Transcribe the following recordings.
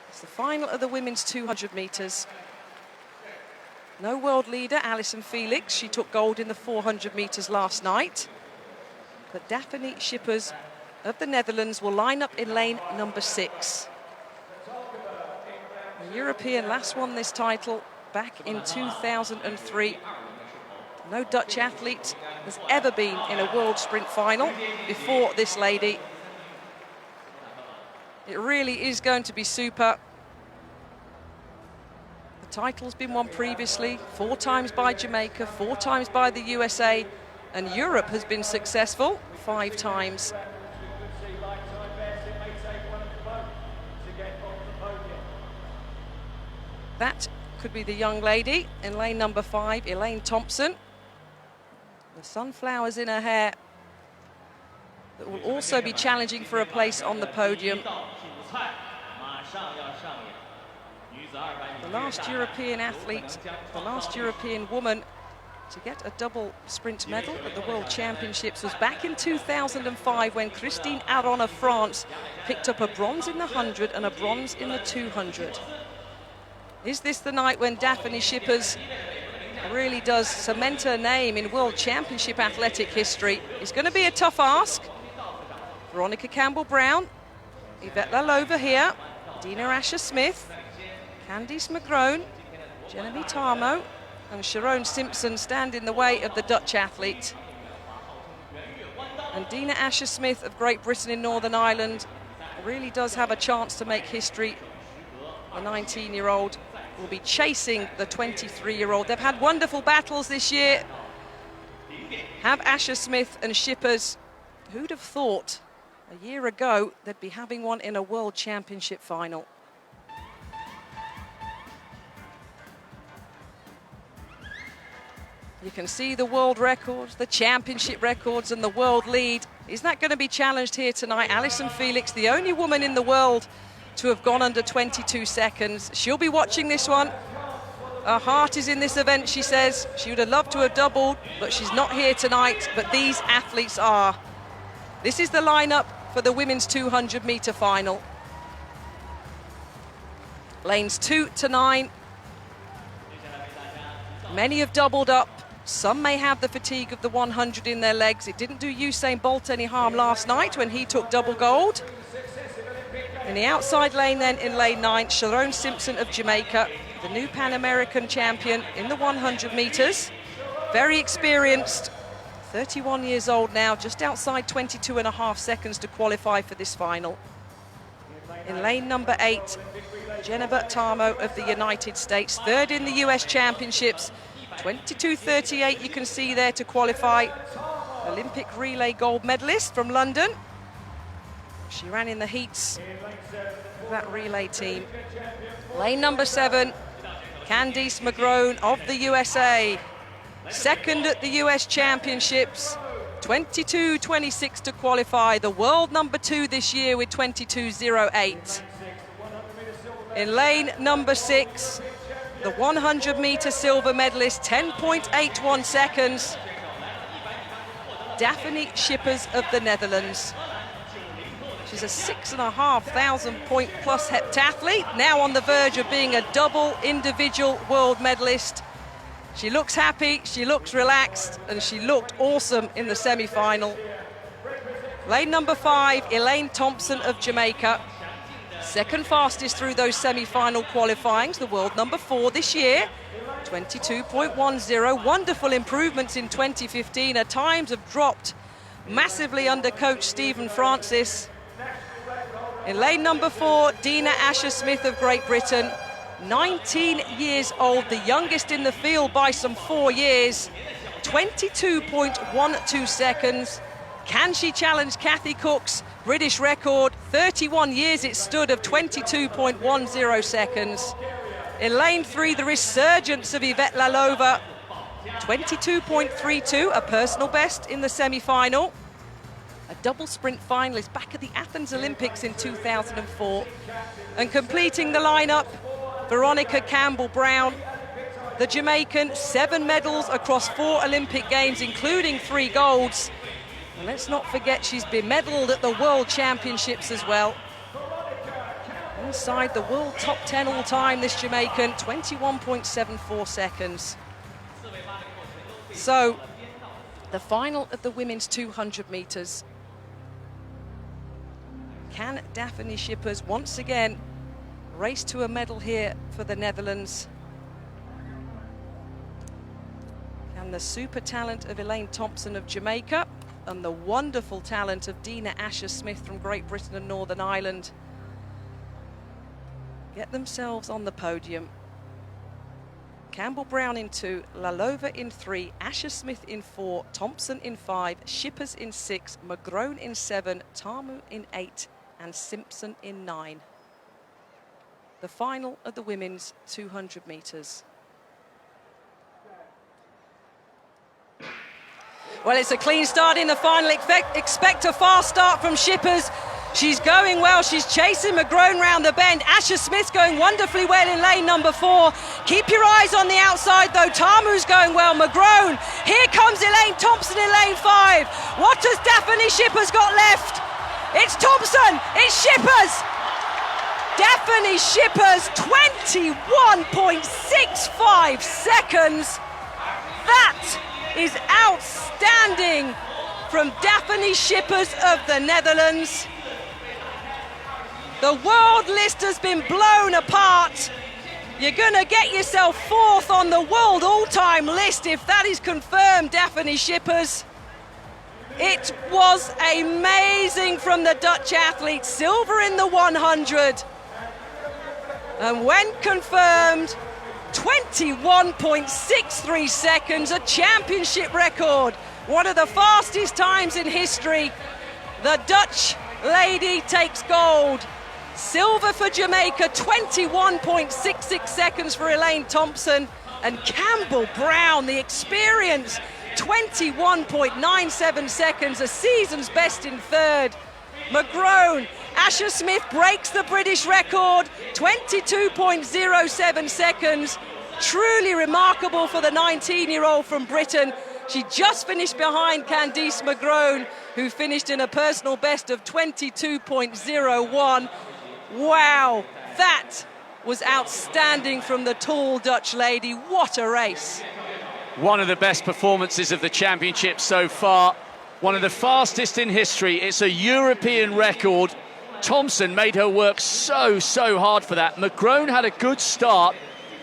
It's the final of the women's 200 metres. No world leader, Allyson Felix. She took gold in the 400 metres last night. But Daphne Schippers of the Netherlands will line up in lane number 6. The European last won this title back in 2003. No Dutch athlete has ever been in a world sprint final before this lady. It really is going to be super. The title's been won previously, 4 times by Jamaica, 4 times by the USA, and Europe has been successful 5 times. That could be the young lady in lane number 5, Elaine Thompson. The sunflowers in her hair that will also be challenging for a place on the podium. The last European athlete, the last European woman to get a double sprint medal at the World Championships was back in 2005 when Christine Aron of France picked up a bronze in the 100 and a bronze in the 200. Is this the night when Daphne Schippers really does cement her name in World Championship athletic history? It's going to be a tough ask. Veronica Campbell-Brown, Yvette Lalova here, Dina Asher-Smith, Candice McGrone, Genevieve Tarmo, and Sharon Simpson stand in the way of the Dutch athlete. And Dina Asher-Smith of Great Britain in Northern Ireland really does have a chance to make history. The 19-year-old will be chasing the 23-year-old. They've had wonderful battles this year. Have Asher-Smith and Schippers. Who'd have thought a year ago they'd be having one in a World Championship final? You can see the world records, the championship records, and the world lead. Is that going to be challenged here tonight? Allyson Felix, the only woman in the world to have gone under 22 seconds. She'll be watching this one. Her heart is in this event, she says. She would have loved to have doubled, but she's not here tonight. But these athletes are. This is the lineup for the women's 200-metre final. Lanes 2 to 9. Many have doubled up. Some may have the fatigue of the 100 in their legs. It didn't do Usain Bolt any harm last night when he took double gold. In the outside lane then, in lane 9, Sharon Simpson of Jamaica, the new Pan American champion in the 100 metres. Very experienced, 31 years old now, just outside 22.5 seconds to qualify for this final. In lane number 8, Genevieve Tarmo of the United States, 3rd in the US Championships, 22.38 you can see there to qualify. Olympic relay gold medalist from London. She ran in the heats of that relay team. Lane number 7, Candice McGrone of the USA. 2nd at the US Championships, 22.26 to qualify. The world number 2 this year with 22.08. In lane number 6, the 100-metre silver medalist, 10.81 seconds. Daphne Schippers of the Netherlands. She's a 6,500 point plus heptathlete, now on the verge of being a double individual world medalist. She looks happy, she looks relaxed, and she looked awesome in the semi-final. Lane number 5, Elaine Thompson of Jamaica. 2nd fastest through those semi-final qualifyings, the world number 4 this year. 22.10, wonderful improvements in 2015. Her times have dropped massively under coach Stephen Francis. In lane number 4, Dina Asher-Smith of Great Britain, 19 years old, the youngest in the field by some 4 years, 22.12 seconds. Can she challenge Kathy Cook's British record? 31 years it stood of 22.10 seconds. In lane 3, the resurgence of Yvette Lalova, 22.32, a personal best in the semi-final. A double sprint finalist back at the Athens Olympics in 2004. And completing the lineup, Veronica Campbell-Brown, the Jamaican, 7 medals across 4 Olympic Games, including 3 golds. And let's not forget she's been medalled at the World Championships as well. inside the world top 10 all time, this Jamaican, 21.74 seconds. So, the final of the women's 200 metres. Can Daphne Schippers once again race to a medal here for the Netherlands? Can the super talent of Elaine Thompson of Jamaica and the wonderful talent of Dina Asher-Smith from Great Britain and Northern Ireland get themselves on the podium? Campbell-Brown in 2, Lalova in 3, Asher-Smith in 4, Thompson in 5, Schippers in 6, McGrone in 7, Tamu in 8, and Simpson in 9. The final of the women's 200 metres. Well, it's a clean start in the final. Expect a fast start from Schippers. She's going well. She's chasing McGrone round the bend. Asher-Smith's going wonderfully well in lane number 4. Keep your eyes on the outside, though. Tamu's going well. McGrone. Here comes Elaine Thompson in lane 5. What has Daphne Schippers got left? It's Thompson. It's Schippers. Daphne Schippers, 21.65 seconds. That is outstanding from Daphne Schippers of the Netherlands. The world list has been blown apart. You're going to get yourself 4th on the world all-time list if that is confirmed, Daphne Schippers. It was amazing from the Dutch athlete. Silver in the 100. And when confirmed, 21.63 seconds, a championship record. One of the fastest times in history. The Dutch lady takes gold. Silver for Jamaica, 21.66 seconds for Elaine Thompson. And Campbell-Brown, the experience, 21.97 seconds, a season's best in 3rd. McGrone, Asher-Smith breaks the British record, 22.07 seconds. Truly remarkable for the 19-year-old from Britain. She just finished behind Candice McGrone, who finished in a personal best of 22.01. Wow, that was outstanding from the tall Dutch lady. What a race. One of the best performances of the championship so far. One of the fastest in history. It's a European record. Thompson made her work so hard for that. McGrone had a good start,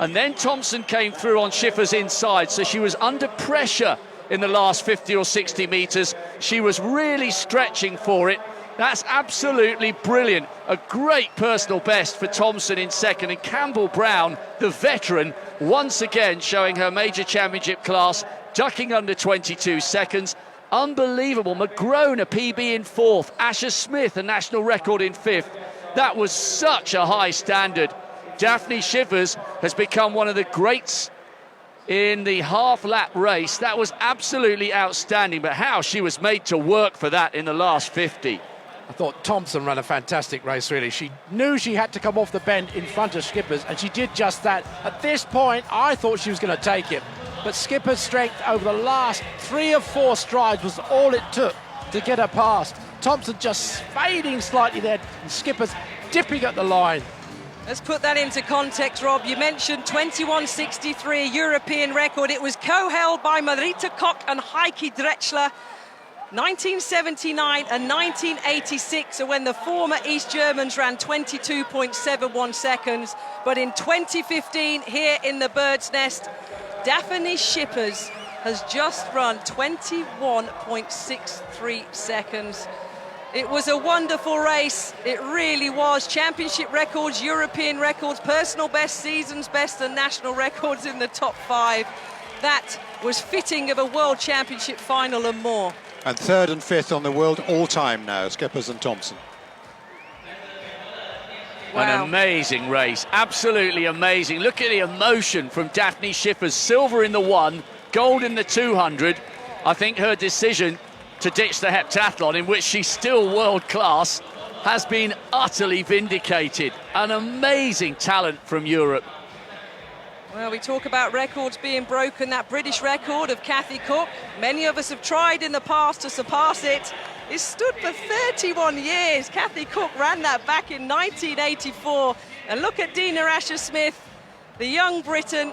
and then Thompson came through on Schippers' inside, so she was under pressure in the last 50 or 60 metres. She was really stretching for it. That's absolutely brilliant. A great personal best for Thompson in 2nd, and Campbell-Brown, the veteran, once again showing her major championship class, ducking under 22 seconds. Unbelievable. McGrone, a PB in 4th. Asher-Smith, a national record in 5th. That was such a high standard. Daphne Schippers has become one of the greats in the half-lap race. That was absolutely outstanding, but how she was made to work for that in the last 50. I thought Thompson ran a fantastic race, really. She knew she had to come off the bend in front of Schippers, and she did just that. At this point, I thought she was going to take it. But Schippers' strength over the last 3 or 4 strides was all it took to get her past. Thompson just fading slightly there, and Schippers dipping at the line. Let's put that into context, Rob. You mentioned 21.63 European record. It was co-held by Marita Koch and Heike Drechsler. 1979 and 1986 are when the former East Germans ran 22.71 seconds. But in 2015, here in the Bird's Nest, Daphne Schippers has just run 21.63 seconds. It was a wonderful race. It really was. Championship records, European records, personal best, season's best, and national records in the top 5. That was fitting of a World Championship final and more. And 3rd and 5th on the world all-time now, Schippers and Thompson. Wow. An amazing race, absolutely amazing. Look at the emotion from Daphne Schippers. Silver in the 1, gold in the 200. I think her decision to ditch the heptathlon, in which she's still world class, has been utterly vindicated. An amazing talent from Europe. Well, we talk about records being broken. That British record of Kathy Cook, many of us have tried in the past to surpass it. It stood for 31 years. Kathy Cook ran that back in 1984. And look at Dina Asher-Smith, the young Briton.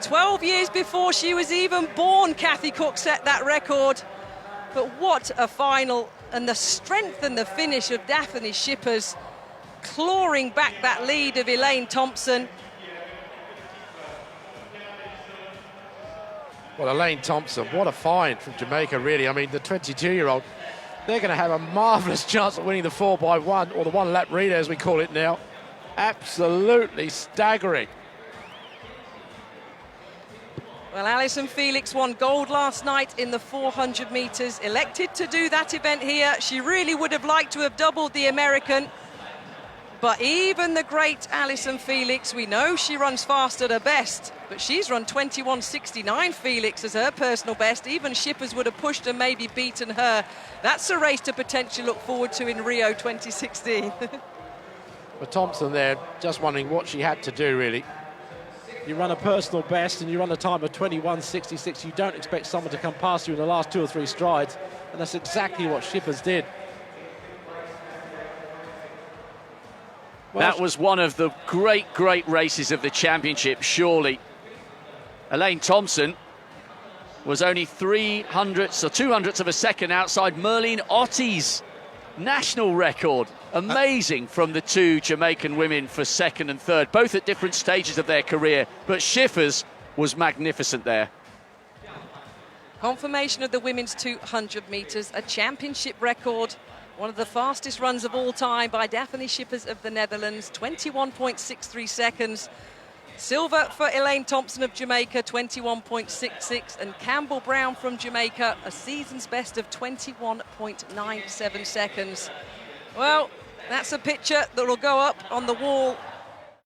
12 years before she was even born, Kathy Cook set that record. But what a final, and the strength and the finish of Daphne Schippers, clawing back that lead of Elaine Thompson. Well, Elaine Thompson, what a find from Jamaica, really. I mean, the 22-year-old, they're going to have a marvellous chance of winning the 4x1, or the one-lap relay, as we call it now. Absolutely staggering. Well, Alison Felix won gold last night in the 400 metres, elected to do that event here. She really would have liked to have doubled the American. But even the great Alison Felix, we know she runs fast at her best, but she's run 21.69, Felix, as her personal best. Even Schippers would have pushed and maybe beaten her. That's a race to potentially look forward to in Rio 2016. But Thompson there, just wondering what she had to do, really. You run a personal best and you run a time of 21.66. You don't expect someone to come past you in the last 2 or 3 strides, and that's exactly what Schippers did. That was one of the great races of the championship, surely. Elaine Thompson was only 200ths of a second outside Merlene Otti's national record. Amazing from the two Jamaican women for second and third, both at different stages of their career. But Schippers was magnificent there. Confirmation of the women's 200 metres, a championship record. One of the fastest runs of all time by Daphne Schippers of the Netherlands, 21.63 seconds. Silver for Elaine Thompson of Jamaica, 21.66, and Campbell Brown from Jamaica, a season's best of 21.97 seconds. Well, that's a picture that will go up on the wall